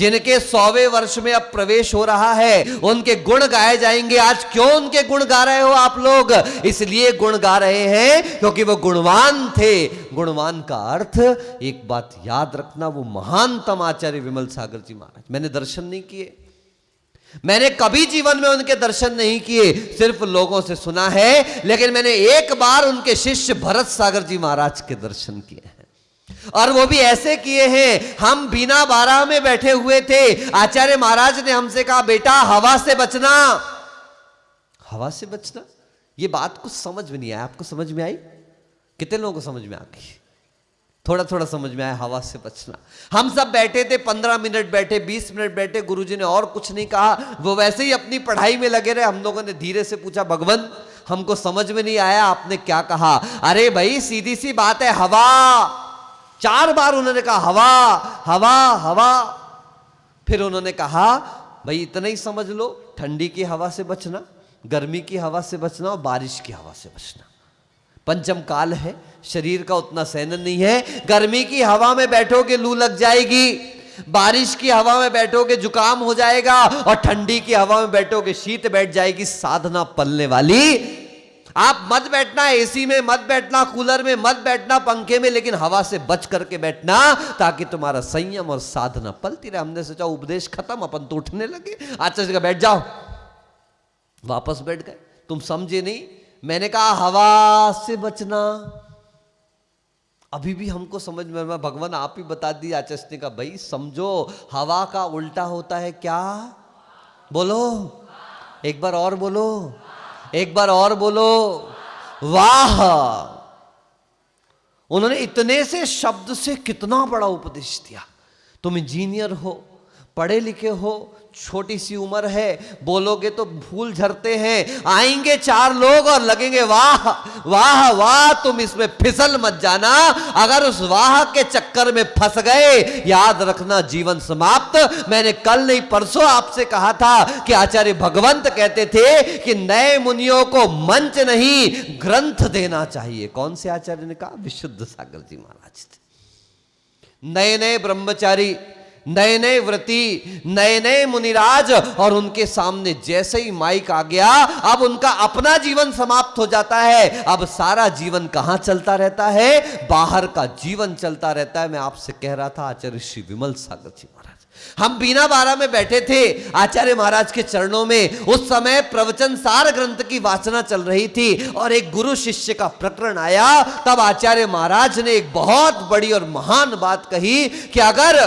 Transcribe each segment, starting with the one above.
जिनके 100वें वर्ष में अब प्रवेश हो रहा है, उनके गुण गाए जाएंगे। आज क्यों उनके गुण गा रहे हो आप लोग? इसलिए गुण गा रहे हैं क्योंकि वो गुणवान थे। गुणवान का अर्थ, एक बात याद रखना, वो महानतम आचार्य विमल सागर जी महाराज, मैंने दर्शन नहीं किए, मैंने कभी जीवन में उनके दर्शन नहीं किए, सिर्फ लोगों से सुना है, लेकिन मैंने एक बार उनके शिष्य भरत सागर जी महाराज के दर्शन किए हैं, और वो भी ऐसे किए हैं। हम बीना बारह में बैठे हुए थे, आचार्य महाराज ने हमसे कहा, बेटा हवा से बचना। हवा से बचना, ये बात कुछ समझ में नहीं आया। आपको समझ में आई? कितने लोगों को समझ में आ गई? थोड़ा थोड़ा समझ में आया। हवा से बचना। हम सब बैठे थे, 15 मिनट बैठे, 20 मिनट बैठे, गुरुजी ने और कुछ नहीं कहा, वो वैसे ही अपनी पढ़ाई में लगे रहे। हम लोगों ने धीरे से पूछा, भगवान हमको समझ में नहीं आया, आपने क्या कहा? अरे भाई सीधी सी बात है, हवा। 4 बार उन्होंने कहा हवा हवा हवा। फिर उन्होंने कहा, भाई इतना ही समझ लो, ठंडी की हवा से बचना, गर्मी की हवा से बचना और बारिश की हवा से बचना। पंचम काल है, शरीर का उतना सहन नहीं है। गर्मी की हवा में बैठोगे लू लग जाएगी, बारिश की हवा में बैठोगे जुकाम हो जाएगा, और ठंडी की हवा में बैठोगे शीत बैठ जाएगी, साधना पलने वाली। आप मत बैठना एसी में, मत बैठना कूलर में, मत बैठना पंखे में, लेकिन हवा से बच करके बैठना, ताकि तुम्हारा संयम और साधना पलती रहे। हमने सोचा उपदेश खत्म, अपन तो उठने लगे। आचार्य का बैठ जाओ, वापस बैठ गए। तुम समझे नहीं, मैंने कहा हवा से बचना। अभी भी हमको समझ में, भगवान आप ही बता दी। आचार्य ने कहा, भाई समझो, हवा का उल्टा होता है क्या? बोलो एक बार और, बोलो एक बार और, बोलो वाह। उन्होंने इतने से शब्द से कितना बड़ा उपदेश दिया। तुम इंजीनियर हो, पढ़े लिखे हो, छोटी सी उम्र है, बोलोगे तो फूल झरते हैं। आएंगे 4 लोग और लगेंगे वाह वाह वाह, तुम इसमें फिसल मत जाना। अगर उस वाह के चक्कर में फंस गए, याद रखना जीवन समाप्त। मैंने कल नहीं परसों आपसे कहा था कि आचार्य भगवंत कहते थे कि नए मुनियों को मंच नहीं ग्रंथ देना चाहिए। कौन से आचार्य ने कहा? विशुद्ध सागर जी महाराज। नए नए ब्रह्मचारी, नए नए व्रती, नए नए मुनिराज, और उनके सामने जैसे ही माइक आ गया, अब उनका अपना जीवन समाप्त हो जाता है। अब सारा जीवन कहां चलता रहता है? बाहर का जीवन चलता रहता है। मैं आपसे कह रहा था, आचार्य श्री विमल सागर जी महाराज, हम बीना बारह में बैठे थे आचार्य महाराज के चरणों में। उस समय प्रवचन सार ग्रंथ की वाचना चल रही थी, और एक गुरु शिष्य का प्रकरण आया। तब आचार्य महाराज ने एक बहुत बड़ी और महान बात कही कि अगर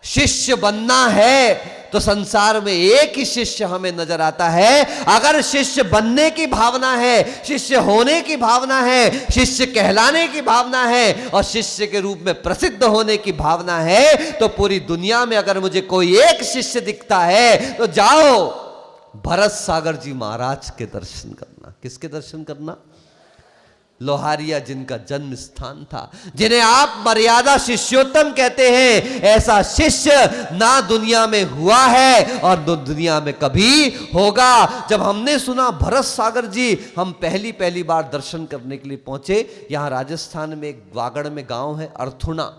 शिष्य बनना है तो संसार में एक ही शिष्य हमें नजर आता है। अगर शिष्य बनने की भावना है, शिष्य होने की भावना है, शिष्य कहलाने की भावना है, और शिष्य के रूप में प्रसिद्ध होने की भावना है, तो पूरी दुनिया में अगर मुझे कोई एक शिष्य दिखता है तो जाओ भरत सागर जी महाराज के दर्शन करना। किसके दर्शन करना? लोहारिया, जिनका जन्म स्थान था, जिन्हें आप मर्यादा शिष्योत्तम कहते हैं। ऐसा शिष्य ना दुनिया में हुआ है और न दुनिया में कभी होगा। जब हमने सुना भरत सागर जी, हम पहली बार दर्शन करने के लिए पहुंचे। यहां राजस्थान में एक वागड़ में गांव है अर्थुना,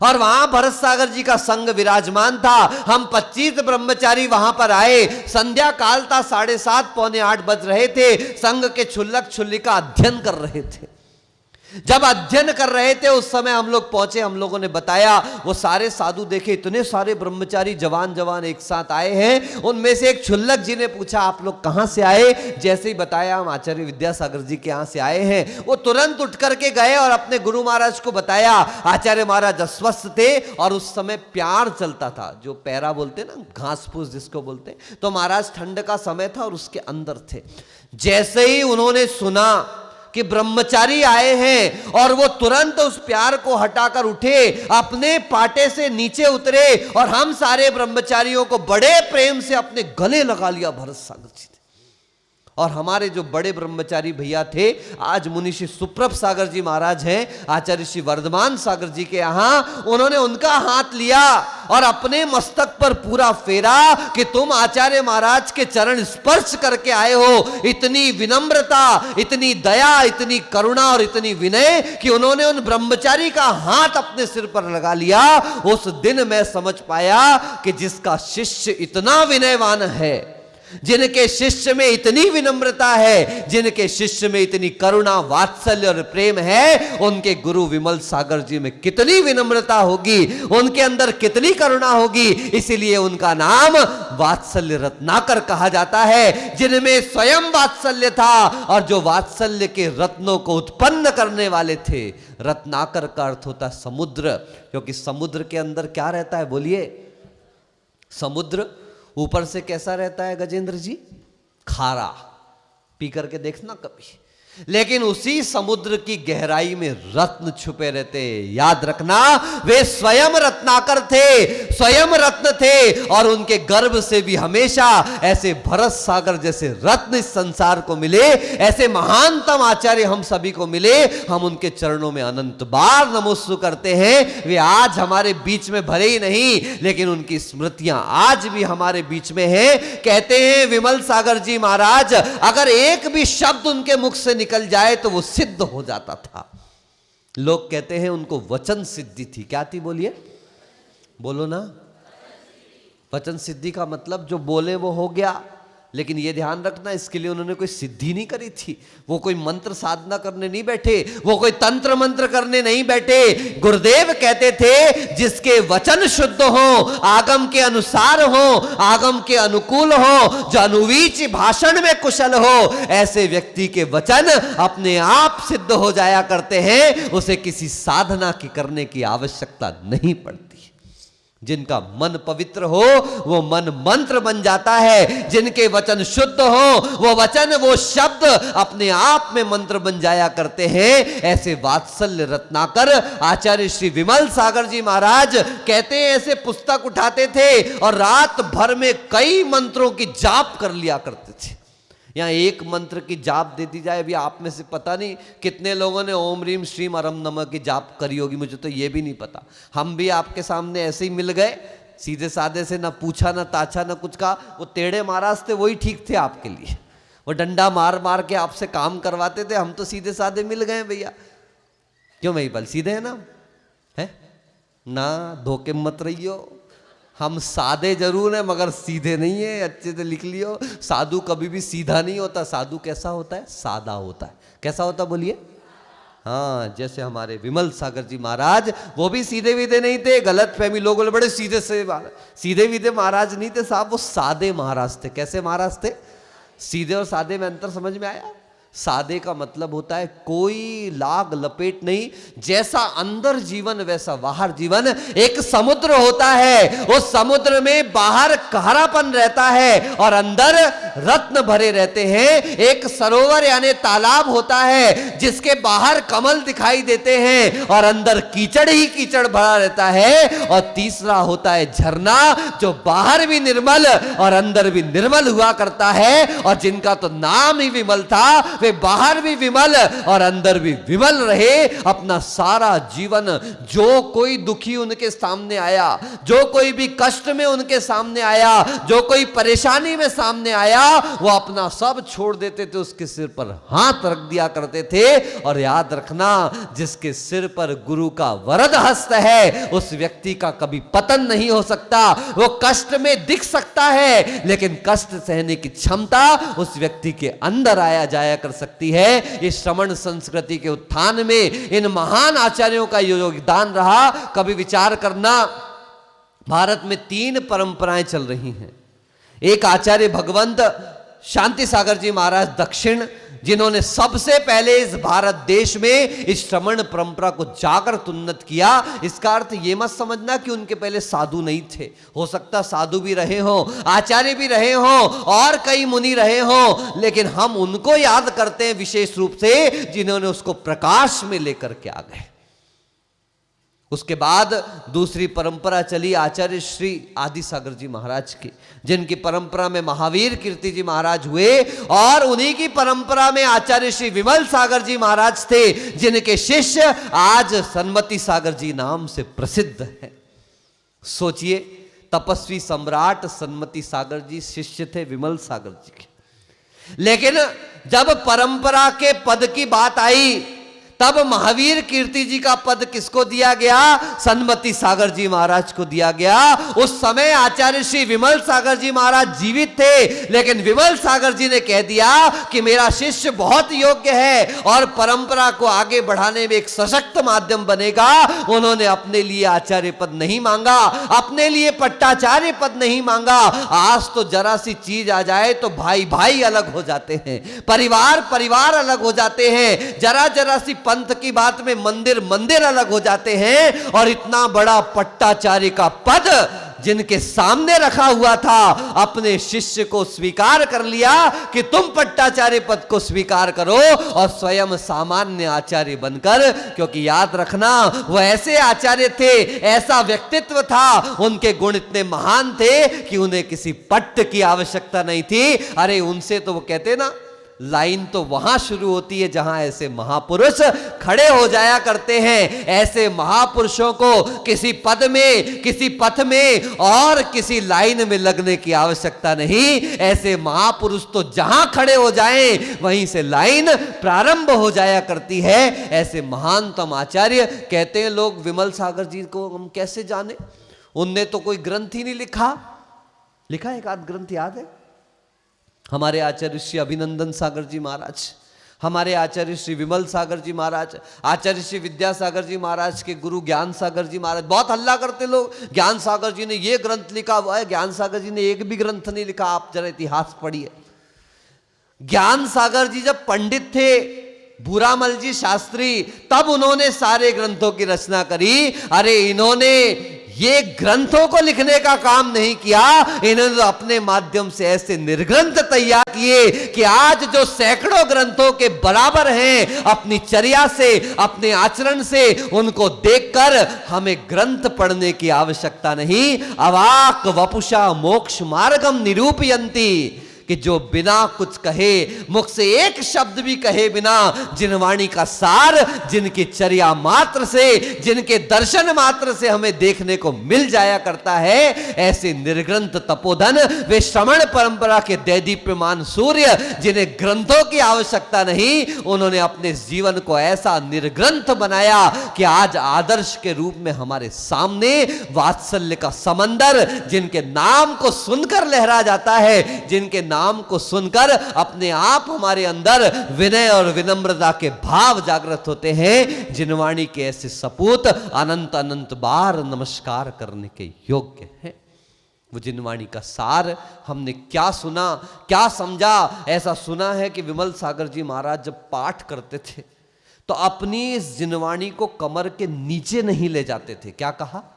और वहां भरत सागर जी का संग विराजमान था। हम 25 ब्रह्मचारी वहां पर आए। संध्या काल था, 7:30 पौने 8 बज रहे थे। संघ के क्षुल्लक क्षुल्लिका अध्ययन कर रहे थे। जब अध्ययन कर रहे थे उस समय हम लोग पहुंचे। हम लोगों ने बताया, वो सारे साधु देखे, इतने सारे ब्रह्मचारी जवान जवान एक साथ आए हैं। उनमें से एक क्षुल्लक जी ने पूछा, आप लोग कहां से आए? जैसे ही बताया हम आचार्य विद्यासागर जी के यहां से आए हैं, वो तुरंत उठ करके गए और अपने गुरु महाराज को बताया। आचार्य महाराज अस्वस्थ थे और उस समय प्यार चलता था, जो पैरा बोलते ना, घास फूस जिसको बोलते। तो महाराज ठंड का समय था और उसके अंदर थे। जैसे ही उन्होंने सुना कि ब्रह्मचारी आए हैं, और वो तुरंत उस प्यार को हटाकर उठे, अपने पाटे से नीचे उतरे, और हम सारे ब्रह्मचारियों को बड़े प्रेम से अपने गले लगा लिया भरत सागर जी ने। और हमारे जो बड़े ब्रह्मचारी भैया थे, आज मुनि श्री सुप्रभ सागर जी महाराज हैं आचार्य श्री वर्धमान सागर जी के यहां, उन्होंने उनका हाथ लिया और अपने मस्तक पर पूरा फेरा कि तुम आचार्य महाराज के चरण स्पर्श करके आए हो। इतनी विनम्रता, इतनी दया, इतनी करुणा और इतनी विनय कि उन्होंने उन ब्रह्मचारी का हाथ अपने सिर पर लगा लिया। उस दिन मैं समझ पाया कि जिसका शिष्य इतना विनयवान है, जिनके शिष्य में इतनी विनम्रता है, जिनके शिष्य में इतनी करुणा, वात्सल्य और प्रेम है, उनके गुरु विमल सागर जी में कितनी विनम्रता होगी, उनके अंदर कितनी करुणा होगी। इसीलिए उनका नाम वात्सल्य रत्नाकर कहा जाता है, जिनमें स्वयं वात्सल्य था और जो वात्सल्य के रत्नों को उत्पन्न करने वाले थे। रत्नाकर का अर्थ होता है समुद्र, क्योंकि समुद्र के अंदर क्या रहता है बोलिए? समुद्र ऊपर से कैसा रहता है गजेंद्र जी? खारा। पी करके देखना कभी। लेकिन उसी समुद्र की गहराई में रत्न छुपे रहते। याद रखना, वे स्वयं रत्नाकर थे, स्वयं रत्न थे और उनके गर्भ से भी हमेशा ऐसे भरत सागर जैसे रत्न इस संसार को मिले, ऐसे महानतम आचार्य हम सभी को मिले। हम उनके चरणों में अनंत बार नमोस्तु करते हैं। वे आज हमारे बीच में भले ही नहीं, लेकिन उनकी स्मृतियां आज भी हमारे बीच में हैं। कहते हैं विमल सागर जी महाराज, अगर एक भी शब्द उनके मुख से निकल जाए तो वो सिद्ध हो जाता था। लोग कहते हैं उनको वचन सिद्धि थी। क्या थी बोलिए? बोलो ना। वचन सिद्धि का मतलब जो बोले वो हो गया। लेकिन ये ध्यान रखना, इसके लिए उन्होंने कोई सिद्धि नहीं करी थी। वो कोई मंत्र साधना करने नहीं बैठे, वो कोई तंत्र मंत्र करने नहीं बैठे। गुरुदेव कहते थे जिसके वचन शुद्ध हो, आगम के अनुसार हो, आगम के अनुकूल हो, जो अनुवीच भाषण में कुशल हो, ऐसे व्यक्ति के वचन अपने आप सिद्ध हो जाया करते हैं। उसे किसी साधना की करने की आवश्यकता नहीं पड़ती। जिनका मन पवित्र हो वो मन मंत्र बन जाता है। जिनके वचन शुद्ध हो वो वचन, वो शब्द अपने आप में मंत्र बन जाया करते हैं। ऐसे वात्सल्य रत्नाकर आचार्य श्री विमल सागर जी महाराज कहते हैं, ऐसे पुस्तक उठाते थे और रात भर में कई मंत्रों की जाप कर लिया करते थे। यहाँ एक मंत्र की जाप दे दी जाए, अभी आप में से पता नहीं कितने लोगों ने ओम रीम श्रीम अरम नमः की जाप करी होगी, मुझे तो ये भी नहीं पता। हम भी आपके सामने ऐसे ही मिल गए, सीधे साधे से, ना पूछा ना ताछा ना कुछ का। वो टेढ़े महाराज थे वही ठीक थे आपके लिए, वो डंडा मार मार के आपसे काम करवाते थे। हम तो सीधे साधे मिल गए भैया। क्यों भाई बल सीधे है ना? है ना, धोखे मत रहियो। हम सादे जरूर हैं मगर सीधे नहीं है, अच्छे से लिख लियो। साधु कभी भी सीधा नहीं होता। साधु कैसा होता है? सादा होता है। कैसा होता बोलिए? हाँ, जैसे हमारे विमल सागर जी महाराज, वो भी सीधे विधे नहीं थे। गलत फहमी, लोगों बोले बड़े सीधे से, सीधे विधे महाराज नहीं थे साहब, वो सादे महाराज थे। कैसे महाराज थे? सीधे और सादे में अंतर समझ में आया? सादे का मतलब होता है कोई लाग लपेट नहीं, जैसा अंदर जीवन वैसा बाहर जीवन। एक समुद्र होता है, उस समुद्र में बाहर खारापन रहता है और अंदर रत्न भरे रहते हैं। एक सरोवर यानी तालाब होता है जिसके बाहर कमल दिखाई देते हैं और अंदर कीचड़ ही कीचड़ भरा रहता है। और तीसरा होता है झरना, जो बाहर भी निर्मल और अंदर भी निर्मल हुआ करता है। और जिनका तो नाम ही विमल था, वे बाहर भी विमल और अंदर भी विमल रहे। अपना सारा जीवन, जो कोई दुखी उनके सामने आया, जो कोई भी कष्ट में उनके सामने आया, जो कोई परेशानी में सामने आया, वो अपना सब छोड़ देते थे, उसके सिर पर हाथ रख दिया करते थे। और याद रखना, जिसके सिर पर गुरु का वरद हस्त है, उस व्यक्ति का कभी पतन नहीं हो सकता। वो कष्ट में दिख सकता है, लेकिन कष्ट सहने की क्षमता उस व्यक्ति के अंदर आया जाया कर सकती है। इस श्रमण संस्कृति के उत्थान में इन महान आचार्यों का योगदान रहा। कभी विचार करना, भारत में 3 परंपराएं चल रही हैं। एक आचार्य भगवंत शांति सागर जी महाराज दक्षिण, जिन्होंने सबसे पहले इस भारत देश में इस श्रमण परंपरा को जागृत उन्नत किया। इसका अर्थ ये मत समझना कि उनके पहले साधु नहीं थे। हो सकता साधु भी रहे हो, आचार्य भी रहे हो और कई मुनि रहे हो, लेकिन हम उनको याद करते हैं विशेष रूप से जिन्होंने उसको प्रकाश में लेकर के आ गए। उसके बाद दूसरी परंपरा चली आचार्य श्री आदि सागर जी महाराज की, जिनकी परंपरा में महावीर कीर्ति जी महाराज हुए, और उन्हीं की परंपरा में आचार्य श्री विमल सागर जी महाराज थे, जिनके शिष्य आज सन्मति सागर जी नाम से प्रसिद्ध है। सोचिए, तपस्वी सम्राट सन्मति सागर जी शिष्य थे विमल सागर जी के। लेकिन जब परंपरा के पद की बात आई, तब महावीर कीर्ति जी का पद किसको दिया गया? सन्मति सागर जी महाराज को दिया गया। उस समय आचार्य श्री विमल सागर जी महाराज जीवित थे, लेकिन विमल सागर जी ने कह दिया कि मेरा शिष्य बहुत योग्य है और परंपरा को आगे बढ़ाने में एक सशक्त माध्यम बनेगा। उन्होंने अपने लिए आचार्य पद नहीं मांगा, अपने लिए पट्टाचार्य पद नहीं मांगा। आज तो जरा सी चीज आ जाए तो भाई भाई अलग हो जाते हैं, परिवार परिवार अलग हो जाते हैं, जरा जरा सी पंथ की बात में मंदिर मंदिर अलग हो जाते हैं। और इतना बड़ा पट्टाचार्य का पद जिनके सामने रखा हुआ था, अपने शिष्य को स्वीकार कर लिया कि तुम पट्टाचार्य पद को स्वीकार करो, और स्वयं सामान्य आचार्य बनकर, क्योंकि याद रखना वो ऐसे आचार्य थे, ऐसा व्यक्तित्व था, उनके गुण इतने महान थे कि उन्हें किसी पट्ट की आवश्यकता नहीं थी। अरे उनसे तो वो कहते ना, लाइन तो वहां शुरू होती है जहां ऐसे महापुरुष खड़े हो जाया करते हैं। ऐसे महापुरुषों को किसी पद में, किसी पथ में और किसी लाइन में लगने की आवश्यकता नहीं। ऐसे महापुरुष तो जहां खड़े हो जाएं वहीं से लाइन प्रारंभ हो जाया करती है। ऐसे महानतम आचार्य कहते हैं लोग, विमल सागर जी को हम कैसे जाने, उनने तो कोई ग्रंथ ही नहीं लिखा। लिखा एक आध ग्रंथ याद है? हमारे आचार्य श्री अभिनंदन सागर जी महाराज, हमारे आचार्य श्री विमल सागर जी महाराज, आचार्य श्री विद्यासागर जी महाराज के गुरु ज्ञान सागर जी महाराज, बहुत हल्ला करते लोग, ज्ञान सागर जी ने ये ग्रंथ लिखा हुआ है। ज्ञान सागर जी ने एक भी ग्रंथ नहीं लिखा। आप जरा इतिहास पढ़िए। ज्ञान सागर जी जब पंडित थे, भूरामल जी शास्त्री, तब उन्होंने सारे ग्रंथों की रचना करी। अरे इन्होंने ये ग्रंथों को लिखने का काम नहीं किया, इन्होंने तो अपने माध्यम से ऐसे निर्ग्रंथ तैयार किए कि आज जो सैकड़ों ग्रंथों के बराबर हैं, अपनी चर्या से, अपने आचरण से उनको देखकर हमें ग्रंथ पढ़ने की आवश्यकता नहीं। अवाक वपुषा मोक्ष मार्गम निरूपयन्ति, कि जो बिना कुछ कहे, मुख से एक शब्द भी कहे बिना, जिनवाणी का सार, जिनकी चर्या मात्र से, जिनके दर्शन मात्र से हमें देखने को मिल जाया करता है, ऐसे निर्ग्रंथ तपोधन, वे श्रवण परंपरा के दैदीप्यमान सूर्य, जिन्हें ग्रंथों की आवश्यकता नहीं, उन्होंने अपने जीवन को ऐसा निर्ग्रंथ बनाया कि आज आदर्श के रूप में हमारे सामने वात्सल्य का समंदर, जिनके नाम को सुनकर लहरा जाता है, जिनके नाम को सुनकर अपने आप हमारे अंदर विनय और विनम्रता के भाव जागृत होते हैं। जिनवाणी के ऐसे सपूत अनंत अनंत बार नमस्कार करने के योग्य हैं। वो जिनवाणी का सार हमने क्या सुना, क्या समझा? ऐसा सुना है कि विमल सागर जी महाराज जब पाठ करते थे तो अपनी इस जिनवाणी को कमर के नीचे नहीं ले जाते थे। क्या कहा?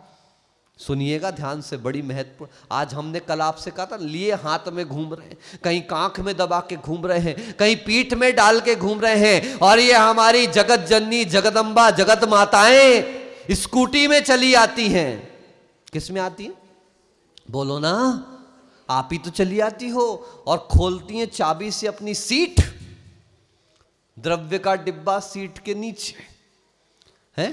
सुनिएगा ध्यान से, बड़ी महत्वपूर्ण। आज हमने कल आपसे कहा था, लिए हाथ में घूम रहे हैं, कहीं कांख में दबा के घूम रहे हैं, कहीं पीठ में डाल के घूम रहे हैं, और ये हमारी जगत जननी जगदम्बा जगत माताएं स्कूटी में चली आती हैं। किस में आती हैं? बोलो ना, आप ही तो चली आती हो, और खोलती हैं चाबी से अपनी सीट, द्रव्य का डिब्बा सीट के नीचे है,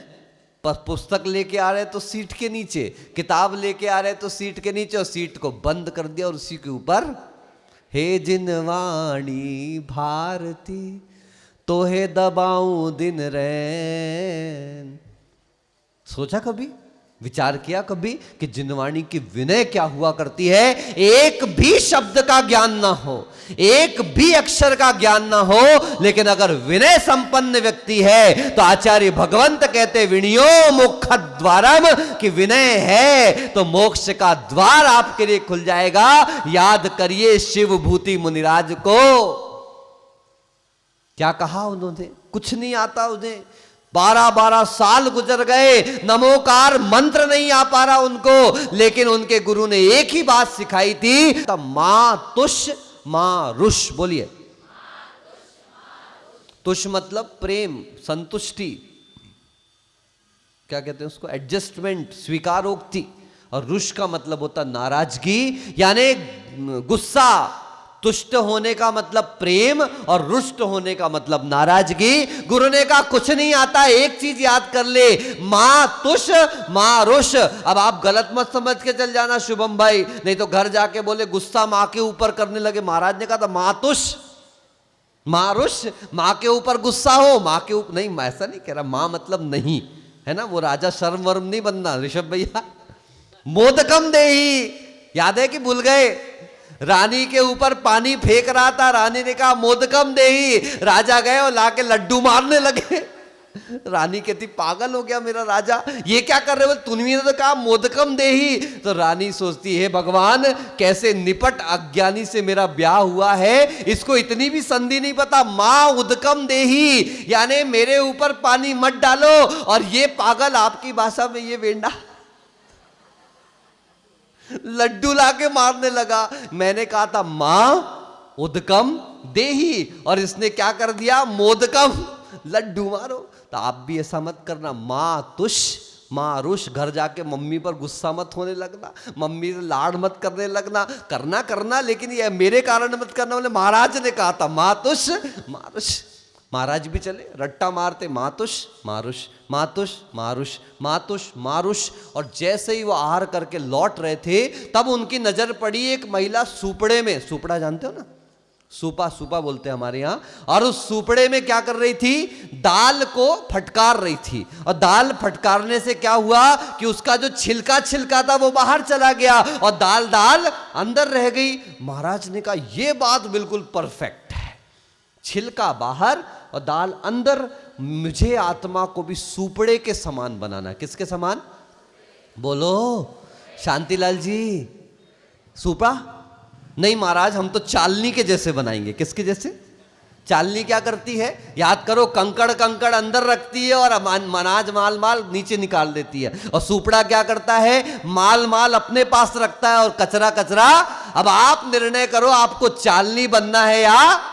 पुस्तक लेके आ रहे तो सीट के नीचे, किताब लेके आ रहे तो सीट के नीचे, और सीट को बंद कर दिया और उसी के ऊपर हे जिनवाणी भारती तोहे दबाऊं दिन रैन। सोचा कभी, विचार किया कभी कि जिनवाणी की विनय क्या हुआ करती है? एक भी शब्द का ज्ञान ना हो, एक भी अक्षर का ज्ञान ना हो, लेकिन अगर विनय संपन्न व्यक्ति है तो आचार्य भगवंत कहते विनयो मोक्ष द्वारम, कि विनय है तो मोक्ष का द्वार आपके लिए खुल जाएगा। याद करिए शिव भूति मुनिराज को, क्या कहा उन्होंने? कुछ नहीं आता उन्हें, 12-12 साल गुजर गए, नमोकार मंत्र नहीं आ पा रहा उनको, लेकिन उनके गुरु ने एक ही बात सिखाई थी, मां तुष मां रुष। बोलिए, तुष मतलब प्रेम, संतुष्टि। क्या कहते हैं उसको, एडजस्टमेंट, स्वीकारोक्ति। और रुष का मतलब होता नाराजगी, यानी गुस्सा। तुष्ट होने का मतलब प्रेम और रुष्ट होने का मतलब नाराजगी। गुरु ने कहा कुछ नहीं आता, एक चीज याद कर ले, मां तुष मां रुष। अब आप गलत मत समझ के चल जाना शुभम भाई, नहीं तो घर जाके बोले गुस्सा मां के ऊपर करने लगे। महाराज ने कहा था मां तुष मां रुष, मां के ऊपर गुस्सा हो, मां के ऊपर नहीं, मैं ऐसा नहीं कह रहा, मां मतलब नहीं है ना, वो राजा शर्म वर्म नहीं बनना ऋषभ भैया। मोदकम देही, याद है कि भूल गए? रानी के ऊपर पानी फेंक रहा था, रानी ने कहा मोदकम देही, राजा गए और लाके लड्डू मारने लगे। रानी कहती पागल हो गया मेरा राजा, ये क्या कर रहे हो? तूने ने तो कहा मोदकम देही। तो रानी सोचती है भगवान कैसे निपट अज्ञानी से मेरा ब्याह हुआ है, इसको इतनी भी संधि नहीं पता। मां उदकम देही, यानी मेरे ऊपर पानी मत डालो। और ये पागल आपकी भाषा में ये वेंडा लड्डू लाके मारने लगा। मैंने कहा था मां उदकम देही, और इसने क्या कर दिया, मोदकम, लड्डू मारो। तो आप भी ऐसा मत करना, मां तुष मां रुष। घर जाके मम्मी पर गुस्सा मत होने लगना, मम्मी से लाड़ मत करने लगना। करना लेकिन ये मेरे कारण मत करना। बोले महाराज ने कहा था मां तुष मां रुष। महाराज भी चले रट्टा मारते, मातुष मारुष मातुष मारुष मातुष मारुष। और जैसे ही वो आहार करके लौट रहे थे तब उनकी नजर पड़ी एक महिला सूपड़े में, सूपड़ा जानते हो ना, सूपा बोलते हैं हमारे यहाँ। और उस सूपड़े में क्या कर रही थी, दाल को फटकार रही थी। और दाल फटकारने से क्या हुआ कि उसका जो छिलका था वो बाहर चला गया और दाल अंदर रह गई। महाराज ने कहा यह बात बिल्कुल परफेक्ट है, छिलका बाहर और दाल अंदर। मुझे आत्मा को भी सूपड़े के समान बनाना। किसके समान बोलो? शांतिलाल जी, सूपा नहीं महाराज, हम तो चालनी के जैसे बनाएंगे। किसके जैसे? चालनी क्या करती है, याद करो, कंकड़ अंदर रखती है और अनाज माल नीचे निकाल देती है। और सूपड़ा क्या करता है, माल अपने पास रखता है और कचरा। अब आप निर्णय करो, आपको चालनी बनना है या?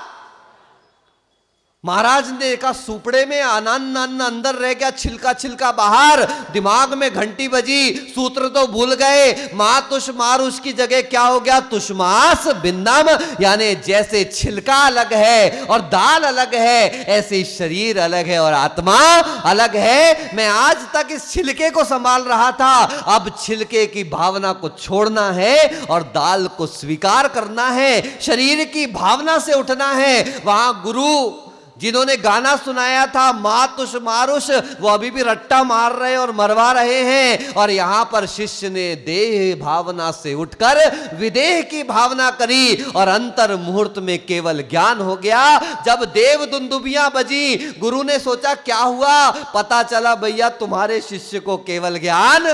महाराज ने देखा सूपड़े में अन्न अंदर रह गया, छिलका बाहर। दिमाग में घंटी बजी, सूत्र तो भूल गए। मातुष मारुष की जगह क्या हो गया, तुष्मास भिन्नम। यानी जैसे छिलका अलग है और दाल अलग है, ऐसे शरीर अलग है और आत्मा अलग है। मैं आज तक इस छिलके को संभाल रहा था, अब छिलके की भावना को छोड़ना है और दाल को स्वीकार करना है, शरीर की भावना से उठना है। वहां गुरु जिन्होंने गाना सुनाया था मातुष मारुष, वो अभी भी रट्टा मार रहे और मरवा रहे हैं। और यहां पर शिष्य ने देह भावना से उठकर विदेह की भावना करी और अंतर मुहूर्त में केवल ज्ञान हो गया। जब देव दुंदुबियां बजी, गुरु ने सोचा क्या हुआ, पता चला भैया तुम्हारे शिष्य को केवल ज्ञान